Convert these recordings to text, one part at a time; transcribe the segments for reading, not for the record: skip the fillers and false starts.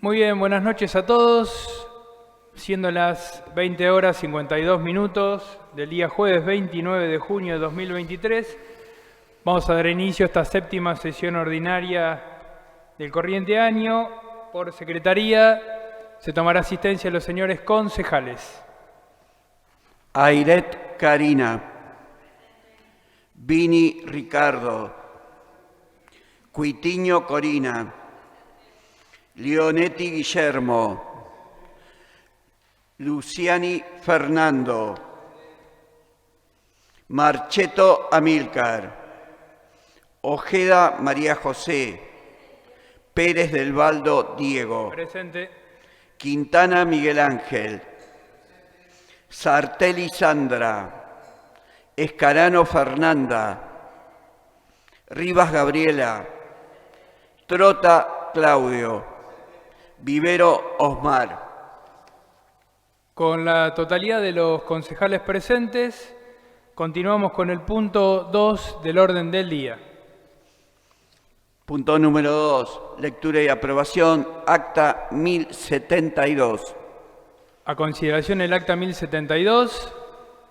Muy bien, buenas noches a todos. Siendo las 20 horas 52 minutos del día jueves 29 de junio de 2023, vamos a dar inicio a esta séptima sesión ordinaria del corriente año. Por secretaría se tomará asistencia a los señores concejales. Airet Karina, Vini Ricardo, Cuitiño Corina, Leonetti Guillermo, Luciani Fernando, Marchetto Amílcar, Ojeda María José, Pérez del Valdo Diego, Presente. Quintana Miguel Ángel, Sartelli Sandra, Escarano Fernanda, Rivas Gabriela, Trota Claudio, Vivero Osmar. Con la totalidad de los concejales presentes, continuamos con el punto 2 del orden del día. Punto número 2, lectura y aprobación, acta 1072. A consideración el acta 1072,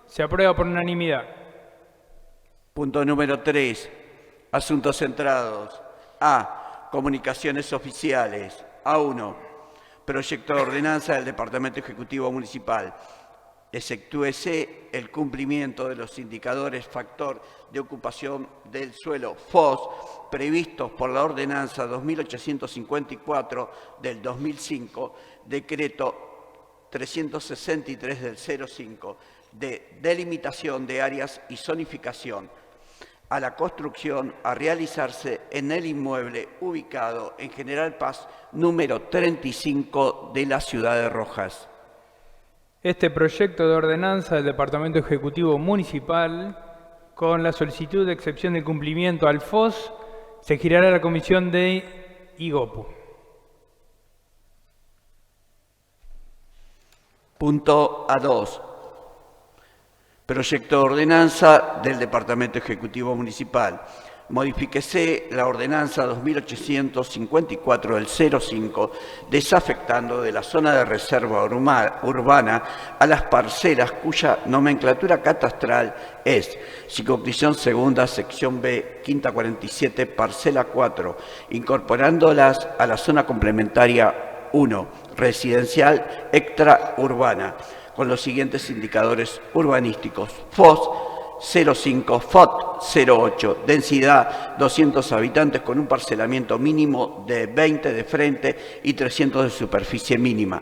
se aprueba por unanimidad. Punto número 3, asuntos centrados. A, comunicaciones oficiales. A1, proyecto de ordenanza del Departamento Ejecutivo Municipal. Exceptúese el cumplimiento de los indicadores factor de ocupación del suelo FOS previstos por la ordenanza 2854 del 2005, decreto 363 del 05, de delimitación de áreas y zonificación a la construcción a realizarse en el inmueble ubicado en General Paz número 35 de la ciudad de Rojas. Este proyecto de ordenanza del Departamento Ejecutivo Municipal, con la solicitud de excepción de cumplimiento al FOS, se girará a la Comisión de IGOPU. Punto A2. Proyecto de ordenanza del Departamento Ejecutivo Municipal. Modifíquese la ordenanza 2854 del 05, desafectando de la zona de reserva urbana a las parcelas cuya nomenclatura catastral es circunscripción segunda, sección B, quinta 47, parcela 4, incorporándolas a la zona complementaria 1, residencial extraurbana, con los siguientes indicadores urbanísticos: FOS 05, FOT 08, densidad 200 habitantes con un parcelamiento mínimo de 20 de frente y 300 de superficie mínima.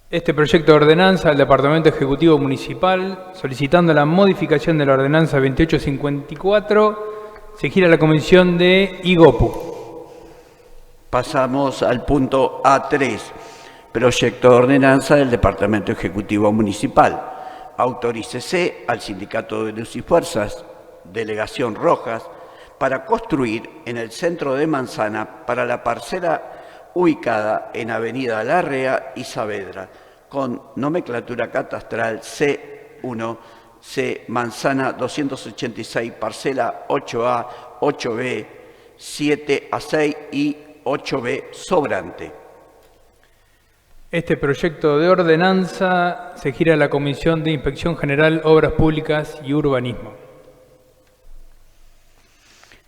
Este proyecto de ordenanza del Departamento Ejecutivo Municipal, solicitando la modificación de la ordenanza 2854, se gira a la Comisión de IGOPU. Pasamos al punto A3, proyecto de ordenanza del Departamento Ejecutivo Municipal. Autorícese al Sindicato de Luz y Fuerzas, Delegación Rojas, para construir en el centro de Manzana para la parcela ubicada en Avenida Larrea y Saavedra, con nomenclatura catastral C1, C Manzana 286, parcela 8A, 8B, 7A6 y 8B sobrante. Este proyecto de ordenanza se gira a la Comisión de Inspección General, Obras Públicas y Urbanismo.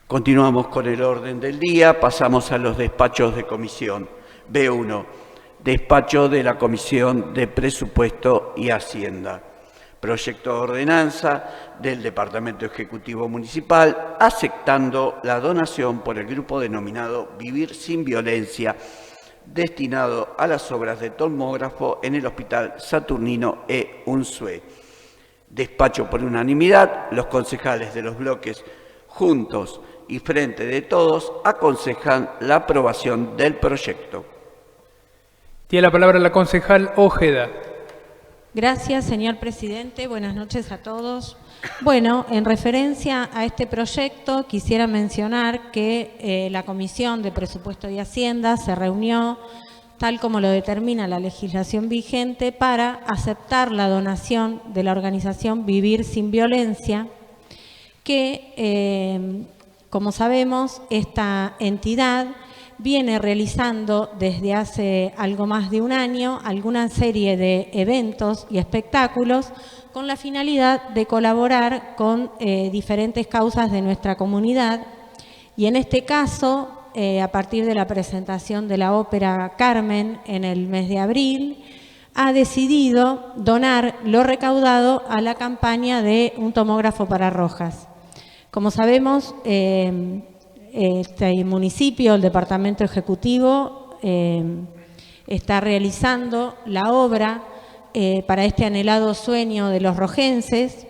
Continuamos con el orden del día, pasamos a los despachos de comisión. B1, despacho de la Comisión de Presupuesto y Hacienda. Proyecto de ordenanza del Departamento Ejecutivo Municipal aceptando la donación por el grupo denominado Vivir Sin Violencia, destinado a las obras de tomógrafo en el Hospital Saturnino E. Unzué. Despacho por unanimidad, los concejales de los bloques Juntos y Frente de Todos aconsejan la aprobación del proyecto. Tiene la palabra la concejal Ojeda. Gracias, señor presidente. Buenas noches a todos. Bueno, en referencia a este proyecto, quisiera mencionar que la Comisión de Presupuesto y Hacienda se reunió, tal como lo determina la legislación vigente, para aceptar la donación de la organización Vivir Sin Violencia, que, como sabemos, esta entidad viene realizando desde hace algo más de un año alguna serie de eventos y espectáculos con la finalidad de colaborar con diferentes causas de nuestra comunidad. Y en este caso, a partir de la presentación de la ópera Carmen en el mes de abril, ha decidido donar lo recaudado a la campaña de un tomógrafo para Rojas. Como sabemos, este municipio, el Departamento Ejecutivo, está realizando la obra para este anhelado sueño de los rojenses.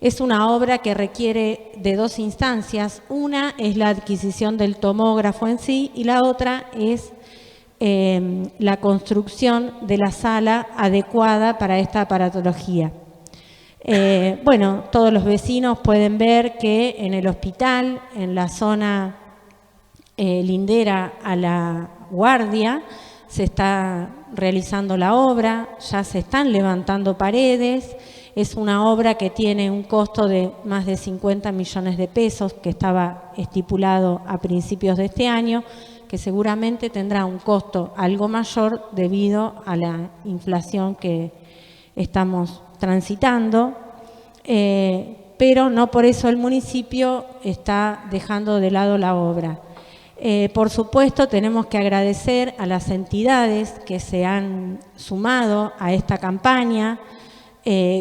Es una obra que requiere de dos instancias. Una es la adquisición del tomógrafo en sí y la otra es la construcción de la sala adecuada para esta aparatología. Bueno, todos los vecinos pueden ver que en el hospital, en la zona lindera a la Guardia, se está realizando la obra, ya se están levantando paredes. Es una obra que tiene un costo de más de 50 millones de pesos, que estaba estipulado a principios de este año, que seguramente tendrá un costo algo mayor debido a la inflación que estamos transitando, pero no por eso el municipio está dejando de lado la obra. Por supuesto, tenemos que agradecer a las entidades que se han sumado a esta campaña,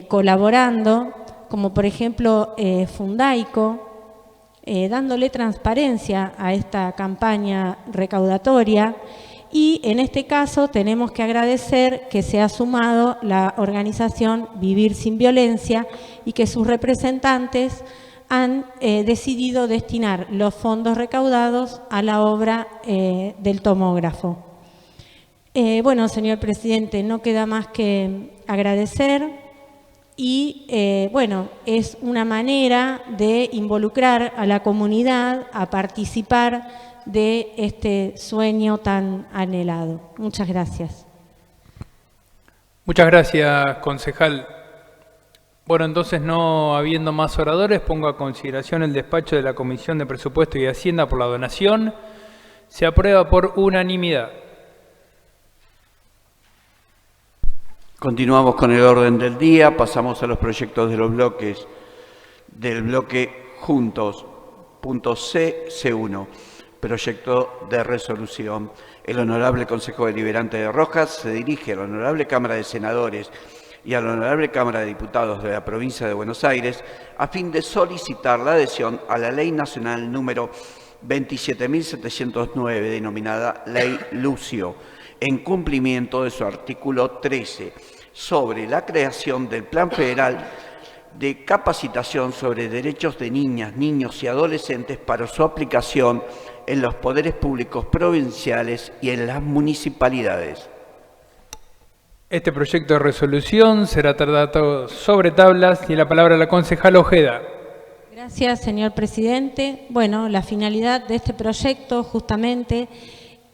colaborando, como por ejemplo Fundaico, dándole transparencia a esta campaña recaudatoria. Y en este caso tenemos que agradecer que se ha sumado la organización Vivir Sin Violencia y que sus representantes han decidido destinar los fondos recaudados a la obra del tomógrafo. Bueno, señor presidente, no queda más que agradecer y, bueno, es una manera de involucrar a la comunidad a participar de este sueño tan anhelado. Muchas gracias. Muchas gracias, concejal. Bueno, entonces, no habiendo más oradores, pongo a consideración el despacho de la Comisión de Presupuesto y Hacienda por la donación. Se aprueba por unanimidad. Continuamos con el orden del día. Pasamos a los proyectos de los bloques del bloque juntos. Punto C, C1. Proyecto de resolución. El Honorable Consejo Deliberante de Rojas se dirige a la Honorable Cámara de Senadores y a la Honorable Cámara de Diputados de la Provincia de Buenos Aires a fin de solicitar la adhesión a la Ley Nacional número 27.709, denominada Ley Lucio, en cumplimiento de su artículo 13, sobre la creación del Plan Federal de Capacitación sobre Derechos de Niñas, Niños y Adolescentes para su aplicación en los poderes públicos provinciales y en las municipalidades. Este proyecto de resolución será tratado sobre tablas. Y la palabra a la concejal Ojeda. Gracias, señor presidente. Bueno, la finalidad de este proyecto justamente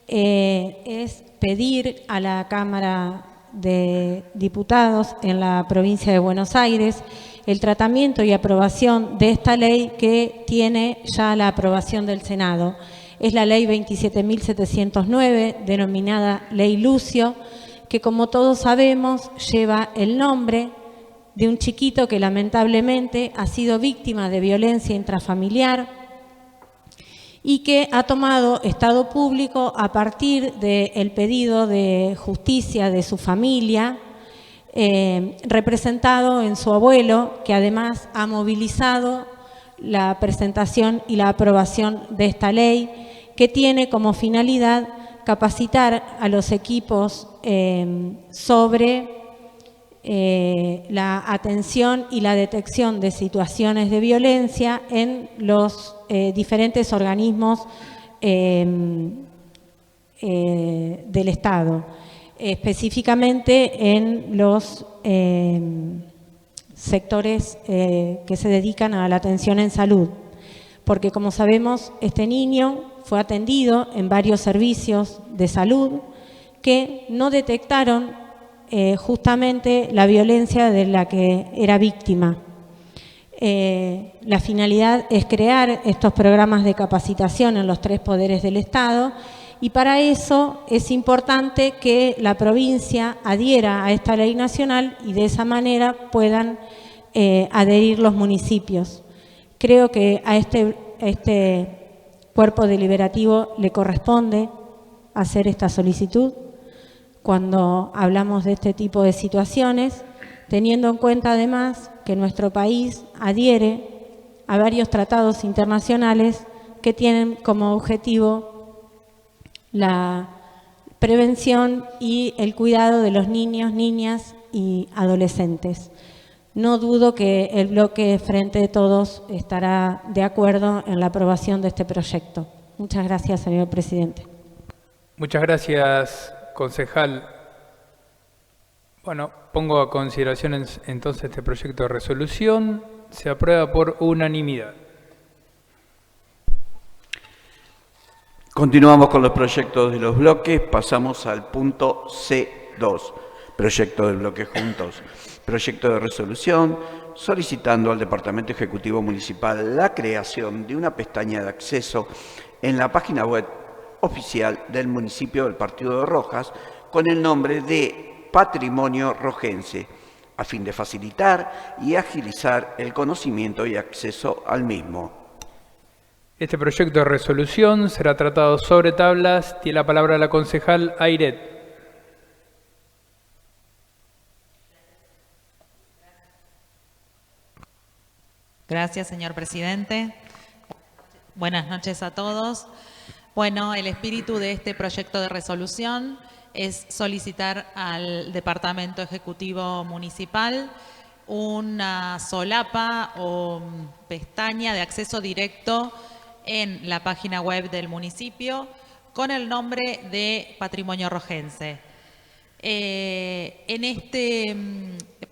es pedir a la Cámara de Diputados en la provincia de Buenos Aires el tratamiento y aprobación de esta ley que tiene ya la aprobación del Senado. Es la ley 27.709, denominada Ley Lucio, que como todos sabemos lleva el nombre de un chiquito que lamentablemente ha sido víctima de violencia intrafamiliar y que ha tomado estado público a partir del pedido de justicia de su familia, representado en su abuelo, que además ha movilizado la presentación y la aprobación de esta ley, que tiene como finalidad capacitar a los equipos sobre la atención y la detección de situaciones de violencia en los diferentes organismos del Estado, específicamente en los sectores que se dedican a la atención en salud. Porque, como sabemos, este niño fue atendido en varios servicios de salud que no detectaron justamente la violencia de la que era víctima. La finalidad es crear estos programas de capacitación en los 3 poderes del Estado y para eso es importante que la provincia adhiera a esta ley nacional y de esa manera puedan adherir los municipios. Creo que a este cuerpo deliberativo le corresponde hacer esta solicitud cuando hablamos de este tipo de situaciones, teniendo en cuenta además que nuestro país adhiere a varios tratados internacionales que tienen como objetivo la prevención y el cuidado de los niños, niñas y adolescentes. No dudo que el bloque Frente de Todos estará de acuerdo en la aprobación de este proyecto. Muchas gracias, señor presidente. Muchas gracias, concejal. Bueno, pongo a consideración entonces este proyecto de resolución. Se aprueba por unanimidad. Continuamos con los proyectos de los bloques. Pasamos al punto C2, proyecto del bloque Juntos. Proyecto de resolución solicitando al Departamento Ejecutivo Municipal la creación de una pestaña de acceso en la página web oficial del municipio del Partido de Rojas con el nombre de Patrimonio Rojense, a fin de facilitar y agilizar el conocimiento y acceso al mismo. Este proyecto de resolución será tratado sobre tablas. Tiene la palabra la concejal Ayret. Gracias, señor presidente. Buenas noches a todos. Bueno, el espíritu de este proyecto de resolución es solicitar al Departamento Ejecutivo Municipal una solapa o pestaña de acceso directo en la página web del municipio con el nombre de Patrimonio Rojense. En este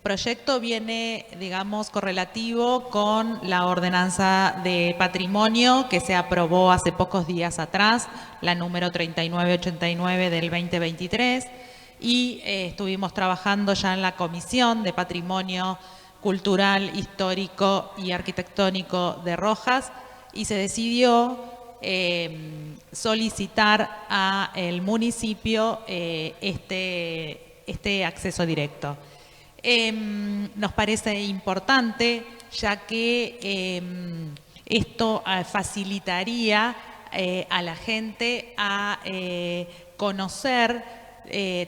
proyecto viene, digamos, correlativo con la ordenanza de patrimonio que se aprobó hace pocos días atrás, la número 3989 del 2023, y estuvimos trabajando ya en la Comisión de Patrimonio Cultural, Histórico y Arquitectónico de Rojas, y se decidió solicitar al municipio este acceso directo. Nos parece importante, ya que esto facilitaría a la gente a conocer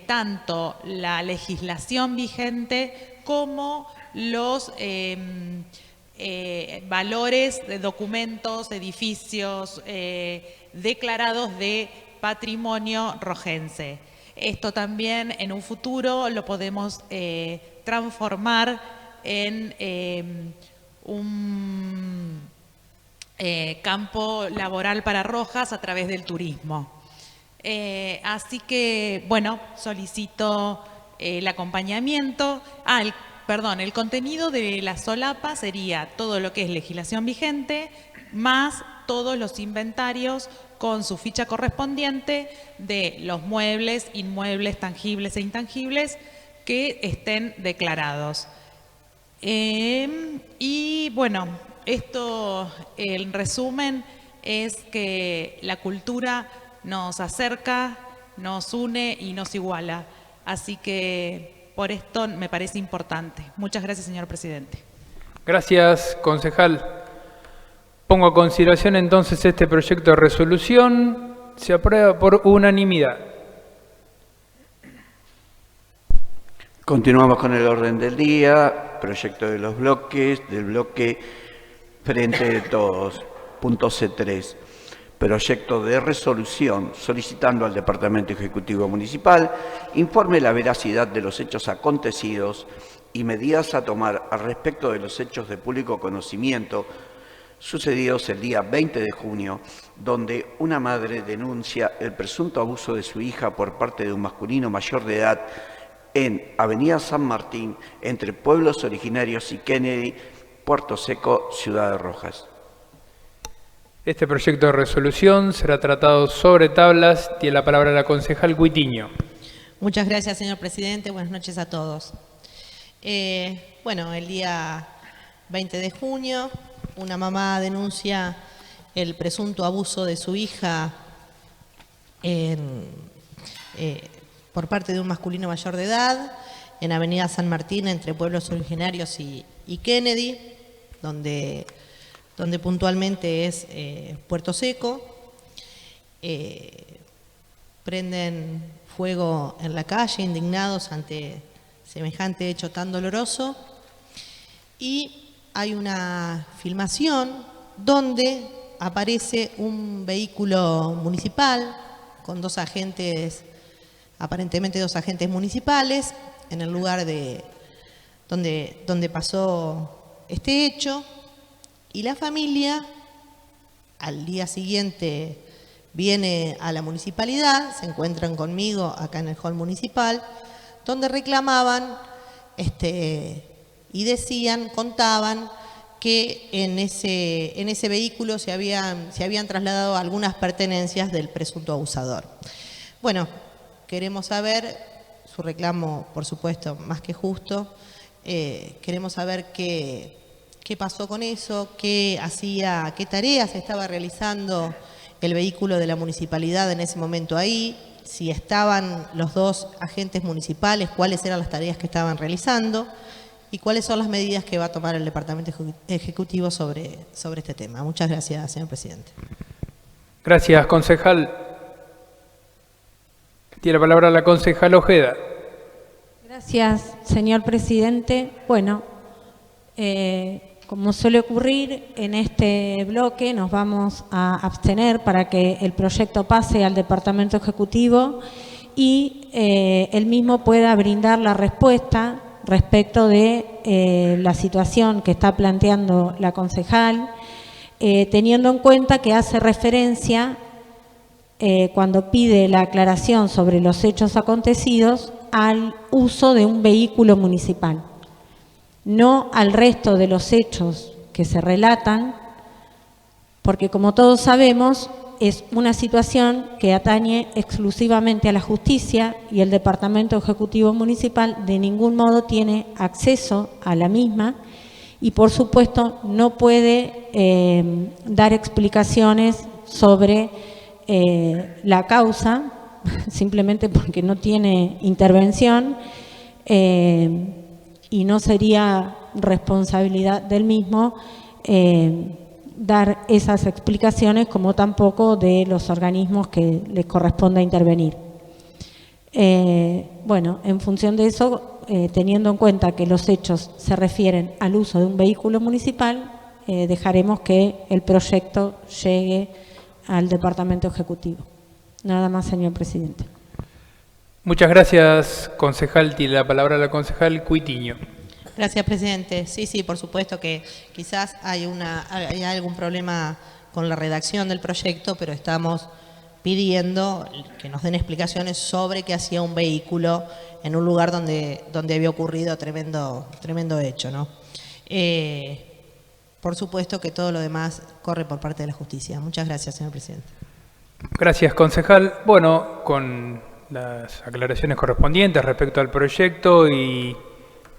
tanto la legislación vigente como los valores de documentos, edificios declarados de patrimonio rojense. Esto también en un futuro lo podemos transformar en un campo laboral para Rojas a través del turismo. Así que, bueno, solicito el acompañamiento. El contenido de la solapa sería todo lo que es legislación vigente, más todos los inventarios con su ficha correspondiente de los muebles, inmuebles, tangibles e intangibles que estén declarados. Y bueno, esto en resumen es que la cultura nos acerca, nos une y nos iguala. Así que por esto me parece importante. Muchas gracias, señor presidente. Gracias, concejal. Pongo a consideración entonces este proyecto de resolución. Se aprueba por unanimidad. Continuamos con el orden del día. Proyecto de los bloques, del bloque Frente de Todos. Punto C3. Proyecto de resolución solicitando al Departamento Ejecutivo Municipal informe la veracidad de los hechos acontecidos y medidas a tomar al respecto de los hechos de público conocimiento sucedidos el día 20 de junio, donde una madre denuncia el presunto abuso de su hija por parte de un masculino mayor de edad en Avenida San Martín, entre Pueblos Originarios y Kennedy, Puerto Seco, Ciudad de Rojas. Este proyecto de resolución será tratado sobre tablas. Tiene la palabra la concejal Guitiño. Muchas gracias, señor presidente. Buenas noches a todos. Bueno, el día 20 de junio, una mamá denuncia el presunto abuso de su hija por parte de un masculino mayor de edad, en Avenida San Martín, entre Pueblos Originarios y Kennedy, donde puntualmente es Puerto Seco. Prenden fuego en la calle, indignados ante semejante hecho tan doloroso. Y hay una filmación donde aparece un vehículo municipal con dos agentes, aparentemente dos agentes municipales, en el lugar donde pasó este hecho, y la familia al día siguiente viene a la municipalidad, se encuentran conmigo acá en el hall municipal, donde reclamaban y decían, contaban que en ese vehículo se habían trasladado algunas pertenencias del presunto abusador. Bueno, queremos saber, su reclamo, por supuesto, más que justo, queremos saber qué pasó con eso, qué tareas estaba realizando el vehículo de la municipalidad en ese momento ahí, si estaban los dos agentes municipales, cuáles eran las tareas que estaban realizando y cuáles son las medidas que va a tomar el Departamento Ejecutivo sobre este tema. Muchas gracias, señor presidente. Gracias, concejal. Tiene la palabra la concejal Ojeda. Gracias, señor presidente. Bueno, como suele ocurrir en este bloque, nos vamos a abstener para que el proyecto pase al Departamento Ejecutivo y él mismo pueda brindar la respuesta respecto de la situación que está planteando la concejal, teniendo en cuenta que hace referencia, cuando pide la aclaración sobre los hechos acontecidos, al uso de un vehículo municipal, no al resto de los hechos que se relatan, porque como todos sabemos, es una situación que atañe exclusivamente a la justicia y el Departamento Ejecutivo Municipal de ningún modo tiene acceso a la misma y por supuesto no puede dar explicaciones sobre la causa, simplemente porque no tiene intervención y no sería responsabilidad del mismo dar esas explicaciones, como tampoco de los organismos que les corresponda intervenir. Bueno, en función de eso, teniendo en cuenta que los hechos se refieren al uso de un vehículo municipal, dejaremos que el proyecto llegue al Departamento Ejecutivo. Nada más, señor presidente. Muchas gracias, concejal. Tiene la palabra la concejal Cuitiño. Gracias, presidente. Sí, por supuesto que quizás hay algún problema con la redacción del proyecto, pero estamos pidiendo que nos den explicaciones sobre qué hacía un vehículo en un lugar donde había ocurrido tremendo hecho, ¿no? Por supuesto que todo lo demás corre por parte de la justicia. Muchas gracias, señor presidente. Gracias, concejal. Bueno, con las aclaraciones correspondientes respecto al proyecto y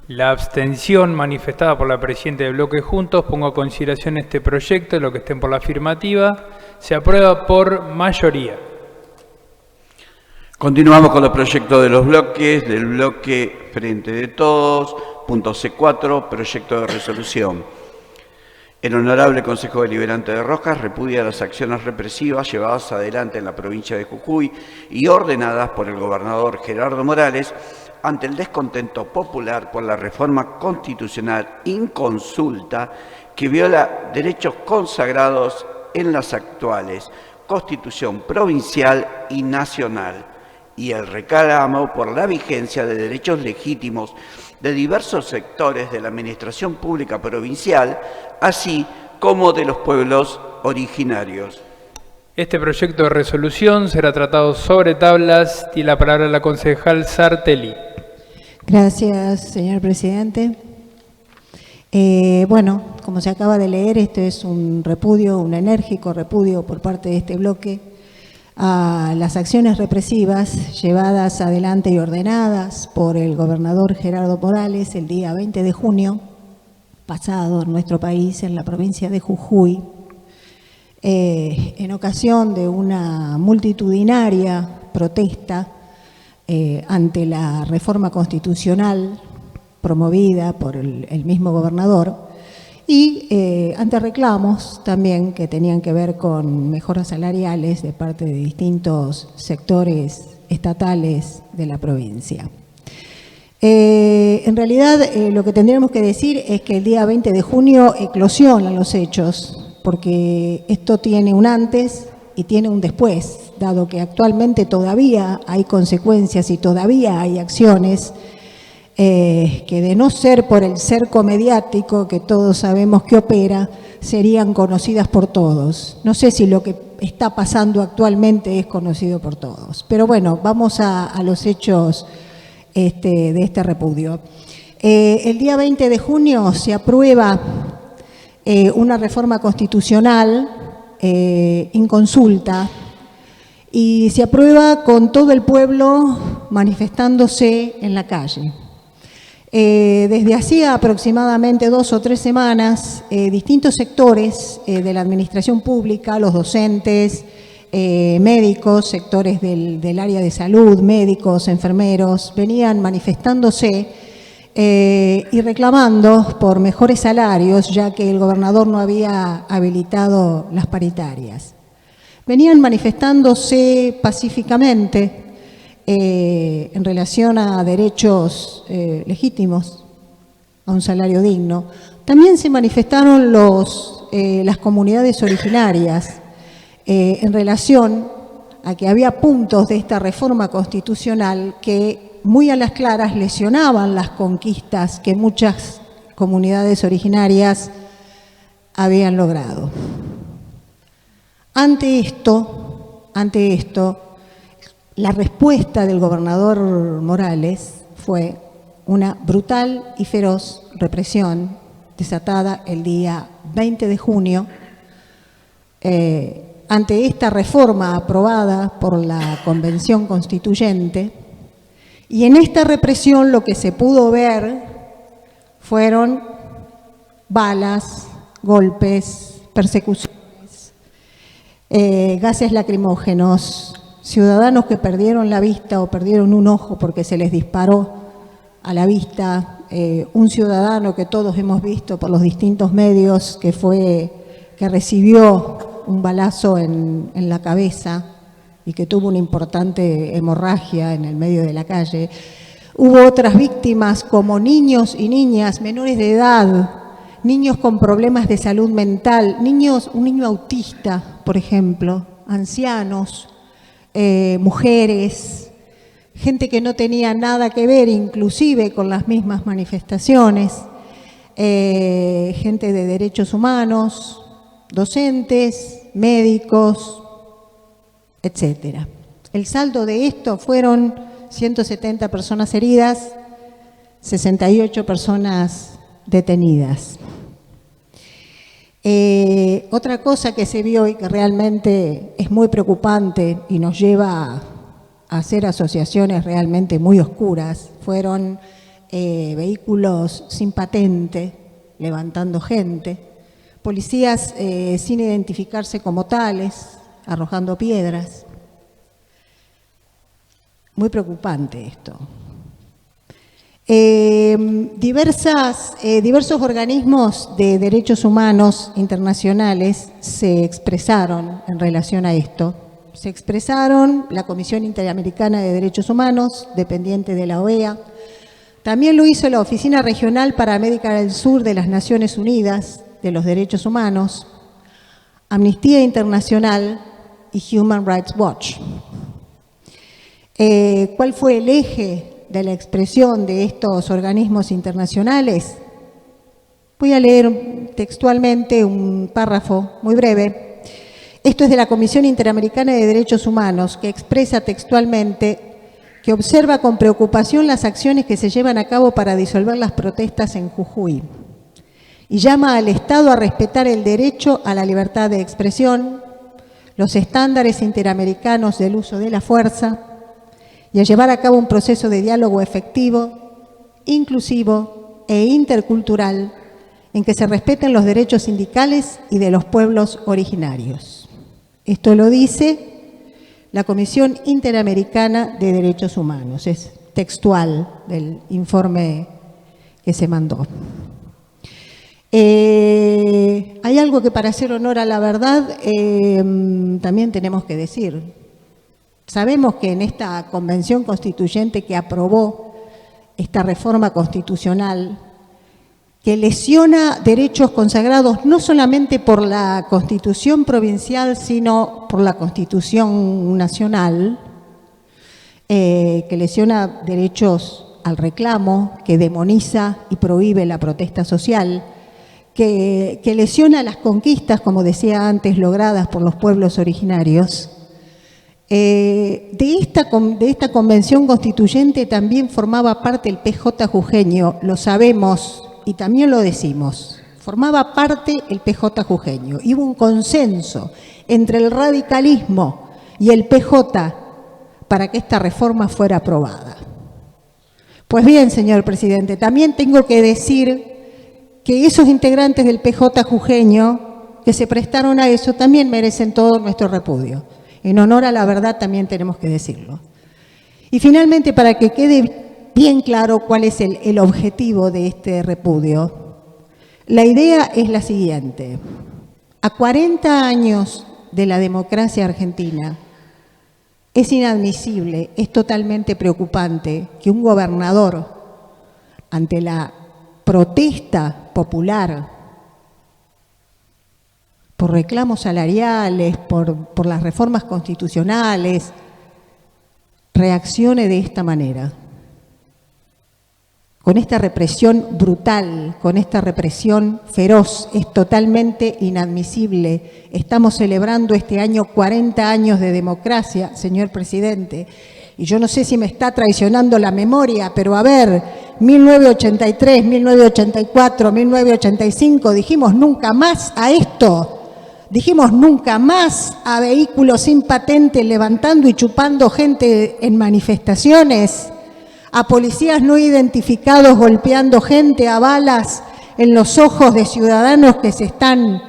la abstención manifestada por la presidenta del bloque Juntos, pongo a consideración este proyecto. Los que estén por la afirmativa, se aprueba por mayoría. Continuamos con los proyectos de los bloques. Del bloque Frente de Todos, punto C4, proyecto de resolución. El Honorable Consejo Deliberante de Rojas repudia las acciones represivas llevadas adelante en la provincia de Jujuy y ordenadas por el gobernador Gerardo Morales ante el descontento popular por la reforma constitucional inconsulta que viola derechos consagrados en las actuales Constitución provincial y nacional, y el reclamo por la vigencia de derechos legítimos de diversos sectores de la administración pública provincial, así como de los pueblos originarios. Este proyecto de resolución será tratado sobre tablas. Tiene la palabra la concejal Sartelli. Gracias, señor presidente. Bueno, como se acaba de leer, esto es un repudio, un enérgico repudio por parte de este bloque a las acciones represivas llevadas adelante y ordenadas por el gobernador Gerardo Morales el día 20 de junio pasado en nuestro país, en la provincia de Jujuy, en ocasión de una multitudinaria protesta ante la reforma constitucional promovida por el mismo gobernador y ante reclamos también que tenían que ver con mejoras salariales de parte de distintos sectores estatales de la provincia. En realidad, lo que tendríamos que decir es que el día 20 de junio eclosionan los hechos, porque esto tiene un antes y tiene un después, dado que actualmente todavía hay consecuencias y todavía hay acciones que, de no ser por el cerco mediático que todos sabemos que opera, serían conocidas por todos. No sé si lo que está pasando actualmente es conocido por todos, pero bueno, vamos a los hechos de este repudio. El día 20 de junio se aprueba una reforma constitucional inconsulta y se aprueba con todo el pueblo manifestándose en la calle. Desde hacía aproximadamente 2 o 3 semanas, distintos sectores de la administración pública, los docentes, médicos, sectores del área de salud, médicos, enfermeros, venían manifestándose y reclamando por mejores salarios, ya que el gobernador no había habilitado las paritarias. Venían manifestándose pacíficamente en relación a derechos legítimos, a un salario digno. También se manifestaron las comunidades originarias en relación a que había puntos de esta reforma constitucional que muy a las claras lesionaban las conquistas que muchas comunidades originarias habían logrado. Ante esto, la respuesta del gobernador Morales fue una brutal y feroz represión desatada el día 20 de junio ante esta reforma aprobada por la Convención Constituyente. Y en esta represión lo que se pudo ver fueron balas, golpes, persecuciones, gases lacrimógenos, ciudadanos que perdieron la vista o perdieron un ojo porque se les disparó a la vista, un ciudadano que todos hemos visto por los distintos medios que recibió un balazo en la cabeza y que tuvo una importante hemorragia en el medio de la calle. Hubo otras víctimas como niños y niñas menores de edad, niños con problemas de salud mental, un niño autista, por ejemplo, ancianos, mujeres, gente que no tenía nada que ver inclusive con las mismas manifestaciones, gente de derechos humanos, docentes, médicos, etcétera. El saldo de esto fueron 170 personas heridas, 68 personas detenidas. Otra cosa que se vio y que realmente es muy preocupante y nos lleva a hacer asociaciones realmente muy oscuras fueron vehículos sin patente levantando gente, policías sin identificarse como tales, arrojando piedras. Muy preocupante esto. Diversos organismos de derechos humanos internacionales se expresaron en relación a esto. Se expresaron la Comisión Interamericana de Derechos Humanos, dependiente de la OEA. También lo hizo la Oficina Regional para América del Sur de las Naciones Unidas de los Derechos Humanos, Amnistía Internacional y Human Rights Watch. ¿Cuál fue el eje de la expresión de estos organismos internacionales? Voy a leer textualmente un párrafo muy breve. Esto es de la Comisión Interamericana de Derechos Humanos, que expresa textualmente que observa con preocupación las acciones que se llevan a cabo para disolver las protestas en Jujuy y llama al Estado a respetar el derecho a la libertad de expresión, los estándares interamericanos del uso de la fuerza y a llevar a cabo un proceso de diálogo efectivo, inclusivo e intercultural en que se respeten los derechos sindicales y de los pueblos originarios. Esto lo dice la Comisión Interamericana de Derechos Humanos, es textual del informe que se mandó. Hay algo que, para hacer honor a la verdad, también tenemos que decir. Sabemos que en esta convención constituyente que aprobó esta reforma constitucional, que lesiona derechos consagrados no solamente por la Constitución provincial, sino por la Constitución nacional, que lesiona derechos al reclamo, que demoniza y prohíbe la protesta social, que lesiona las conquistas, como decía antes, logradas por los pueblos originarios. De esta convención constituyente también formaba parte el PJ jujeño, lo sabemos y también lo decimos, formaba parte el PJ jujeño. Y hubo un consenso entre el radicalismo y el PJ para que esta reforma fuera aprobada. Pues bien, señor presidente, también tengo que decir que esos integrantes del PJ jujeño que se prestaron a eso también merecen todo nuestro repudio. En honor a la verdad también tenemos que decirlo. Y finalmente, para que quede bien claro cuál es el objetivo de este repudio, la idea es la siguiente. A 40 años de la democracia argentina, es inadmisible, es totalmente preocupante que un gobernador, ante la protesta popular por reclamos salariales, por las reformas constitucionales, reaccione de esta manera, con esta represión brutal, con esta represión feroz. Es totalmente inadmisible. Estamos celebrando este año 40 años de democracia, señor presidente, y yo no sé si me está traicionando la memoria, pero a ver, 1983, 1984, 1985, dijimos nunca más a esto. Dijimos nunca más a vehículos sin patente levantando y chupando gente en manifestaciones, a policías no identificados golpeando gente a balas en los ojos de ciudadanos que se están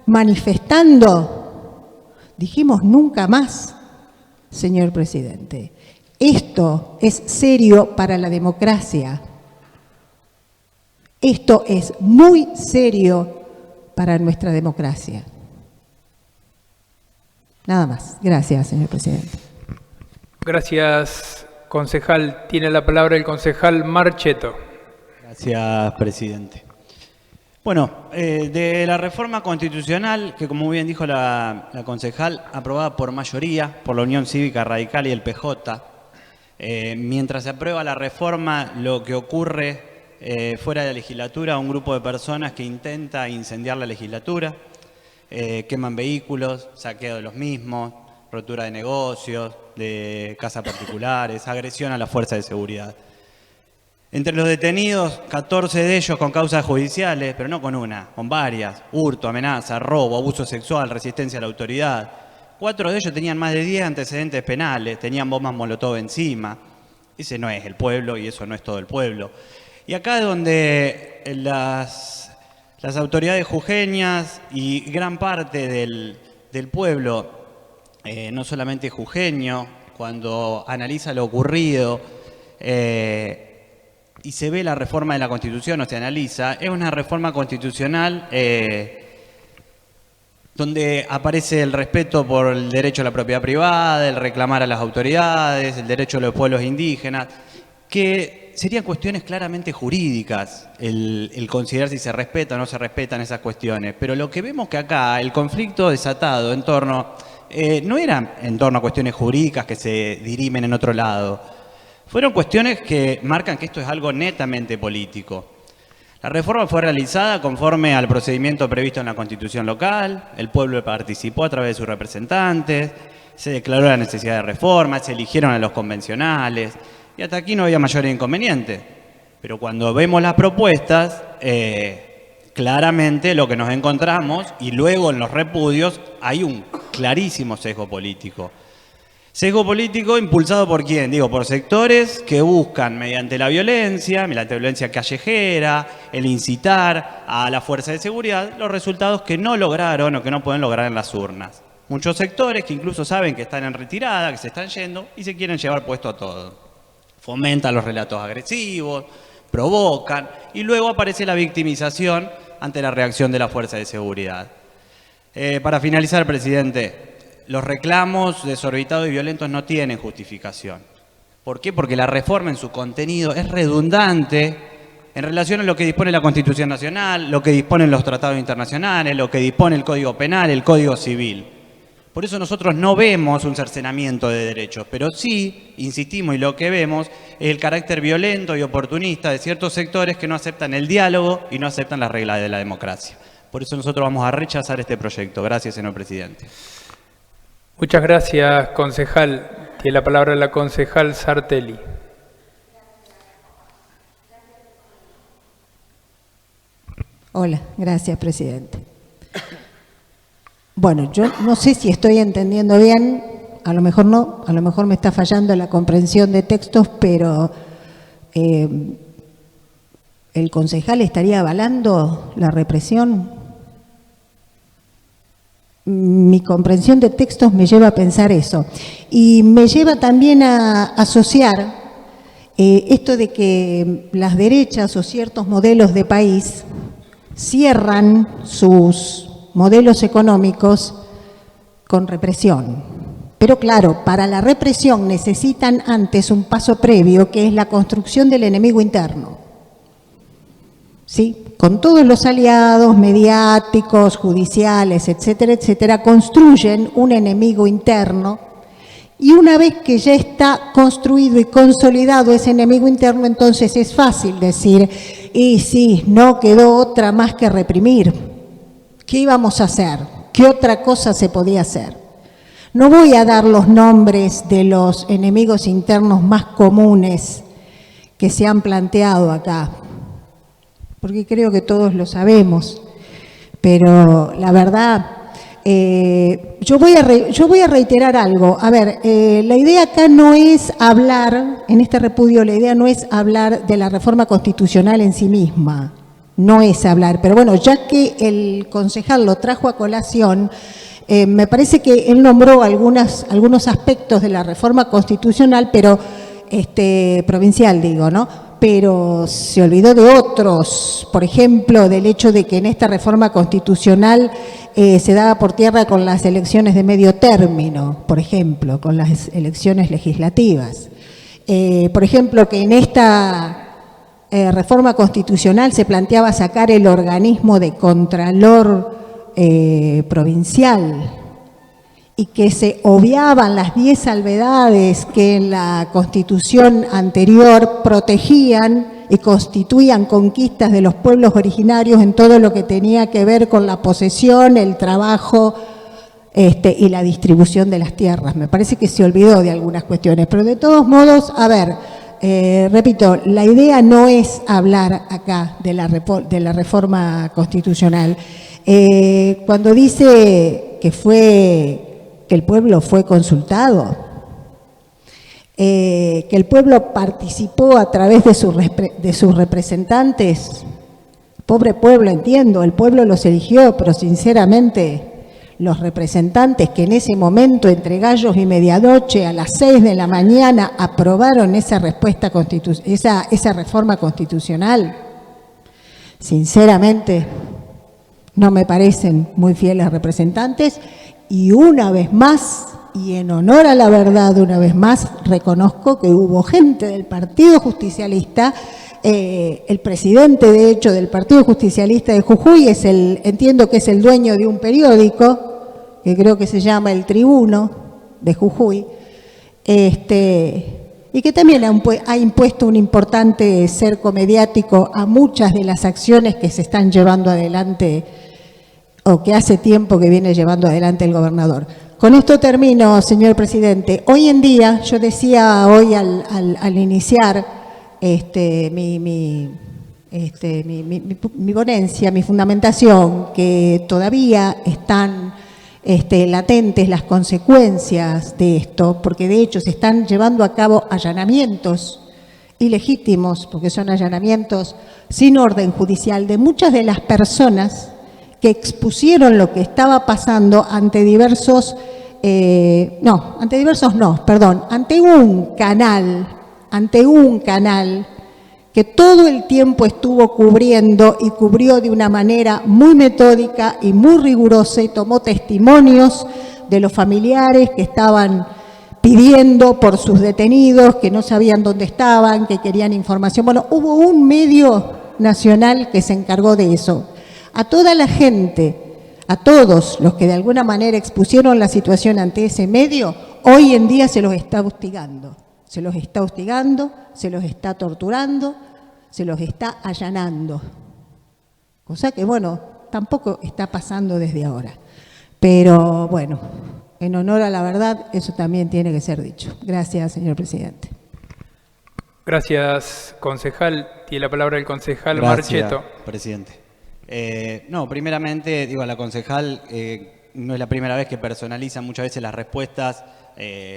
manifestando. Dijimos nunca más, señor presidente. Esto es serio para la democracia. Esto es muy serio para nuestra democracia. Nada más. Gracias, señor presidente. Gracias, concejal. Tiene la palabra el concejal Marchetto. Gracias, presidente. Bueno, de la reforma constitucional, que como bien dijo la concejal, aprobada por mayoría, por la Unión Cívica Radical y el PJ, mientras se aprueba la reforma, lo que ocurre fuera de la legislatura, un grupo de personas que intenta incendiar la legislatura, queman vehículos, saqueo de los mismos, rotura de negocios, de casas particulares, agresión a las fuerzas de seguridad. Entre los detenidos, 14 de ellos con causas judiciales, pero no con una, con varias: hurto, amenaza, robo, abuso sexual, resistencia a la autoridad. 4 de ellos tenían más de 10 antecedentes penales, tenían bombas molotov encima. Ese no es el pueblo y eso no es todo el pueblo. Y acá es donde las autoridades jujeñas y gran parte del pueblo, no solamente jujeño, cuando analiza lo ocurrido y se ve la reforma de la Constitución o se analiza, es una reforma constitucional donde aparece el respeto por el derecho a la propiedad privada, el reclamar a las autoridades, el derecho de los pueblos indígenas, que serían cuestiones claramente jurídicas, el considerar si se respeta o no se respetan esas cuestiones. Pero lo que vemos que acá, el conflicto desatado en torno, no era en torno a cuestiones jurídicas que se dirimen en otro lado, fueron cuestiones que marcan que esto es algo netamente político. La reforma fue realizada conforme al procedimiento previsto en la Constitución local, el pueblo participó a través de sus representantes, se declaró la necesidad de reforma, se eligieron a los convencionales, y hasta aquí no había mayor inconveniente. Pero cuando vemos las propuestas, claramente lo que nos encontramos, y luego en los repudios, hay un clarísimo sesgo político. Sesgo político impulsado por quién? Digo, por sectores que buscan mediante la violencia callejera, el incitar a la fuerza de seguridad, los resultados que no lograron o que no pueden lograr en las urnas. Muchos sectores que incluso saben que están en retirada, que se están yendo y se quieren llevar puesto a todo. Fomentan los relatos agresivos, provocan y luego aparece la victimización ante la reacción de la fuerza de seguridad. Para finalizar, presidente, los reclamos desorbitados y violentos no tienen justificación. ¿Por qué? Porque la reforma en su contenido es redundante en relación a lo que dispone la Constitución Nacional, lo que disponen los tratados internacionales, lo que dispone el Código Penal, el Código Civil. Por eso nosotros no vemos un cercenamiento de derechos, pero sí, insistimos, y lo que vemos es el carácter violento y oportunista de ciertos sectores que no aceptan el diálogo y no aceptan las reglas de la democracia. Por eso nosotros vamos a rechazar este proyecto. Gracias, señor presidente. Muchas gracias, concejal. Tiene la palabra la concejal Sartelli. Hola, gracias, presidente. Bueno, yo no sé si estoy entendiendo bien, a lo mejor no, a lo mejor me está fallando la comprensión de textos, pero ¿el concejal estaría avalando la represión? Mi comprensión de textos me lleva a pensar eso. Y me lleva también a asociar esto de que las derechas o ciertos modelos de país cierran sus modelos económicos con represión. Pero claro, para la represión necesitan antes un paso previo, que es la construcción del enemigo interno. ¿Sí? Con todos los aliados mediáticos, judiciales, etcétera, etcétera, construyen un enemigo interno y una vez que ya está construido y consolidado ese enemigo interno, entonces es fácil decir, y sí, no quedó otra más que reprimir. ¿Qué íbamos a hacer? ¿Qué otra cosa se podía hacer? No voy a dar los nombres de los enemigos internos más comunes que se han planteado acá, porque creo que todos lo sabemos, pero la verdad, yo voy a reiterar algo. A ver, la idea acá no es hablar, en este repudio la idea no es hablar de la reforma constitucional en sí misma, no es hablar, pero bueno, ya que el concejal lo trajo a colación, me parece que él nombró algunos aspectos de la reforma constitucional, pero provincial digo, ¿no? Pero se olvidó de otros, por ejemplo, del hecho de que en esta reforma constitucional se daba por tierra con las elecciones de medio término, por ejemplo, con las elecciones legislativas. Por ejemplo, que en esta reforma constitucional se planteaba sacar el organismo de contralor provincial y que se obviaban las 10 salvedades que en la Constitución anterior protegían y constituían conquistas de los pueblos originarios en todo lo que tenía que ver con la posesión, el trabajo y la distribución de las tierras. Me parece que se olvidó de algunas cuestiones, pero de todos modos, a ver, repito, la idea no es hablar acá de la reforma constitucional. Cuando dice que el pueblo fue consultado, que el pueblo participó a través de sus representantes. Pobre pueblo, entiendo, el pueblo los eligió, pero sinceramente los representantes que en ese momento, entre gallos y medianoche, a las 6 de la mañana, aprobaron esa reforma constitucional, sinceramente no me parecen muy fieles representantes. Y una vez más, y en honor a la verdad, una vez más, reconozco que hubo gente del Partido Justicialista, el presidente, de hecho, del Partido Justicialista de Jujuy, entiendo que es el dueño de un periódico, que creo que se llama El Tribuno, de Jujuy, y que también ha impuesto un importante cerco mediático a muchas de las acciones que se están llevando adelante o que hace tiempo que viene llevando adelante el gobernador. Con esto termino, señor presidente. Hoy en día, yo decía hoy al iniciar mi ponencia, mi fundamentación, que todavía están latentes las consecuencias de esto, porque de hecho se están llevando a cabo allanamientos ilegítimos, porque son allanamientos sin orden judicial, de muchas de las personas que expusieron lo que estaba pasando ante un canal que todo el tiempo estuvo cubriendo y cubrió de una manera muy metódica y muy rigurosa y tomó testimonios de los familiares que estaban pidiendo por sus detenidos, que no sabían dónde estaban, que querían información. Bueno, hubo un medio nacional que se encargó de eso. A toda la gente, a todos los que de alguna manera expusieron la situación ante ese medio, hoy en día se los está hostigando. Se los está hostigando, se los está torturando, se los está allanando. Cosa que, bueno, tampoco está pasando desde ahora. Pero, bueno, en honor a la verdad, eso también tiene que ser dicho. Gracias, señor presidente. Gracias, concejal. Tiene la palabra el concejal Gracias, Marchetto. presidente. Primeramente, digo, a la concejal, no es la primera vez que personaliza muchas veces las respuestas.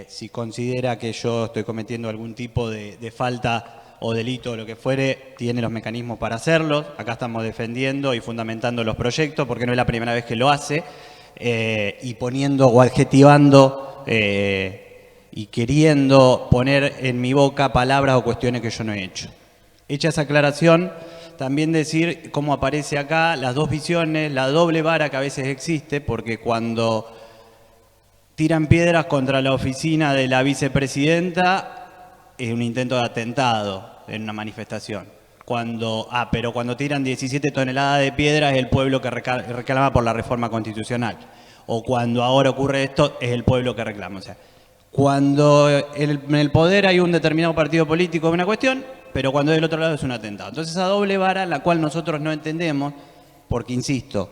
Si considera que yo estoy cometiendo algún tipo de falta o delito o lo que fuere, tiene los mecanismos para hacerlo. Acá estamos defendiendo y fundamentando los proyectos porque no es la primera vez que lo hace, y poniendo o adjetivando y queriendo poner en mi boca palabras o cuestiones que yo no he hecho. Hecha esa aclaración, también decir cómo aparece acá las dos visiones, la doble vara que a veces existe, porque cuando tiran piedras contra la oficina de la vicepresidenta es un intento de atentado en una manifestación. Pero cuando tiran 17 toneladas de piedras es el pueblo que reclama por la reforma constitucional. O cuando ahora ocurre esto es el pueblo que reclama. O sea, cuando en el poder hay un determinado partido político de una cuestión, pero cuando del otro lado es un atentado. Entonces esa doble vara, la cual nosotros no entendemos, porque insisto,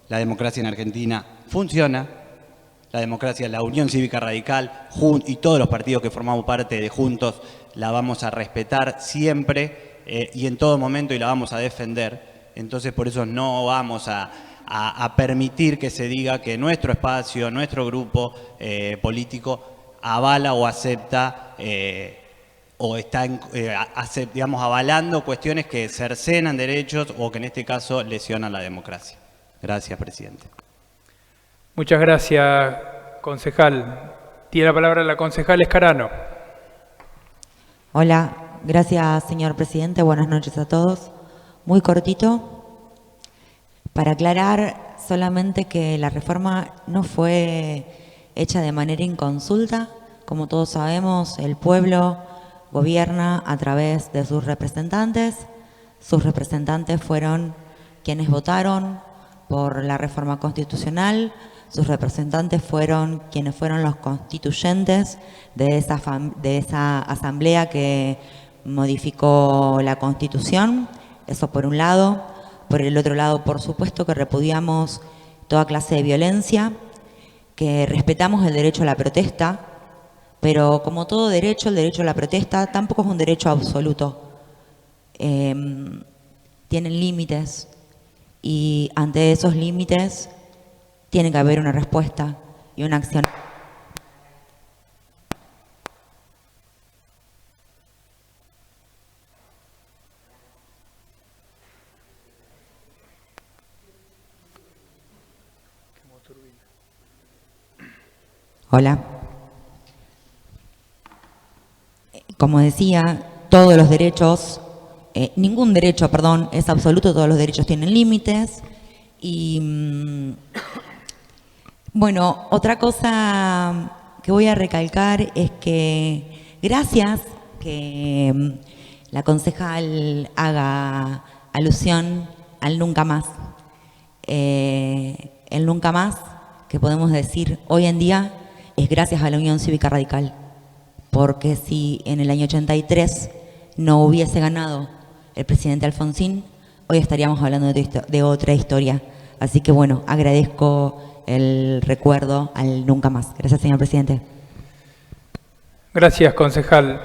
la democracia en Argentina funciona, la democracia, la Unión Cívica Radical y todos los partidos que formamos parte de Juntos la vamos a respetar siempre y en todo momento y la vamos a defender. Entonces por eso no vamos a permitir que se diga que nuestro espacio, nuestro grupo político avala o acepta o está avalando cuestiones que cercenan derechos o que en este caso lesionan la democracia. Gracias, presidente. Muchas gracias, concejal. Tiene la palabra la concejal Escarano. Hola, gracias, señor presidente. Buenas noches a todos. Muy cortito, para aclarar solamente que la reforma no fue hecha de manera inconsulta. Como todos sabemos, el pueblo gobierna a través de sus representantes. Sus representantes fueron quienes votaron por la reforma constitucional. Sus representantes fueron quienes fueron los constituyentes de esa asamblea que modificó la Constitución. Eso por un lado. Por el otro lado, por supuesto que repudiamos toda clase de violencia, que respetamos el derecho a la protesta, pero como todo derecho, el derecho a la protesta tampoco es un derecho absoluto. Tienen límites y ante esos límites tiene que haber una respuesta y una acción. Hola. Como decía, todos los derechos, ningún derecho, perdón, es absoluto, todos los derechos tienen límites. Y bueno, otra cosa que voy a recalcar es que gracias que la concejal haga alusión al nunca más. El nunca más que podemos decir hoy en día es gracias a la Unión Cívica Radical. Porque si en el año 83 no hubiese ganado el presidente Alfonsín, hoy estaríamos hablando de otra historia. Así que bueno, agradezco el recuerdo al nunca más. Gracias, señor presidente. Gracias, concejal.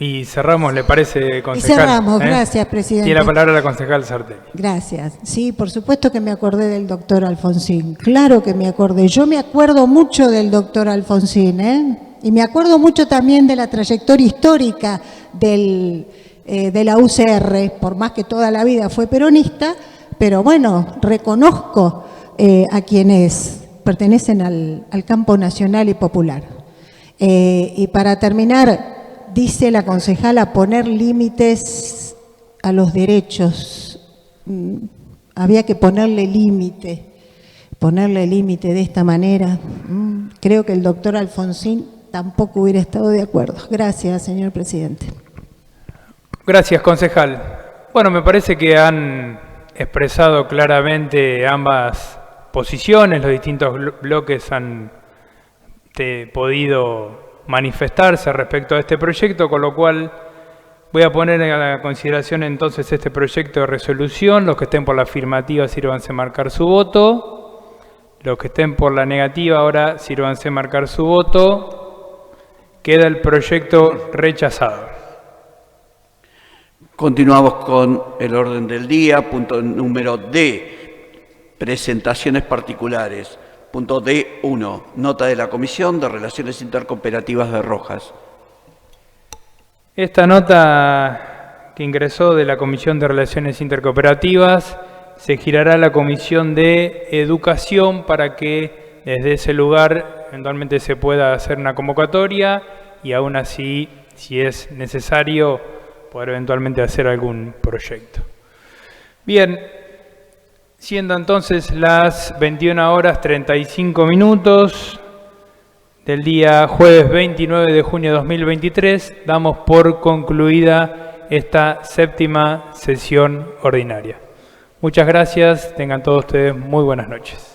Y cerramos, ¿le parece, Y concejal? cerramos, gracias, presidente. Tiene la palabra la concejal Sarteni. Gracias. Sí, por supuesto que me acordé del doctor Alfonsín. Claro que me acordé. Yo me acuerdo mucho del doctor Alfonsín, ¿eh? Y me acuerdo mucho también de la trayectoria histórica de la UCR, por más que toda la vida fue peronista, pero bueno, reconozco a quienes pertenecen al campo nacional y popular. Y para terminar, dice la concejala poner límites a los derechos. Había que ponerle límite de esta manera. Creo que el doctor Alfonsín tampoco hubiera estado de acuerdo. Gracias, señor presidente. Gracias, concejal. Bueno, me parece que han expresado claramente ambas posiciones, los distintos bloques han podido manifestarse respecto a este proyecto, con lo cual voy a poner a la consideración entonces este proyecto de resolución. Los que estén por la afirmativa, sírvanse a marcar su voto. Los que estén por la negativa, ahora sírvanse a marcar su voto. Queda el proyecto rechazado. Continuamos con el orden del día. Punto número D, presentaciones particulares. Punto D1, nota de la Comisión de Relaciones Intercooperativas de Rojas. Esta nota que ingresó de la Comisión de Relaciones Intercooperativas se girará a la Comisión de Educación para que desde ese lugar eventualmente se pueda hacer una convocatoria y aún así, si es necesario, poder eventualmente hacer algún proyecto. Bien, siendo entonces las 21:35 del día jueves 29 de junio de 2023, damos por concluida esta séptima sesión ordinaria. Muchas gracias, tengan todos ustedes muy buenas noches.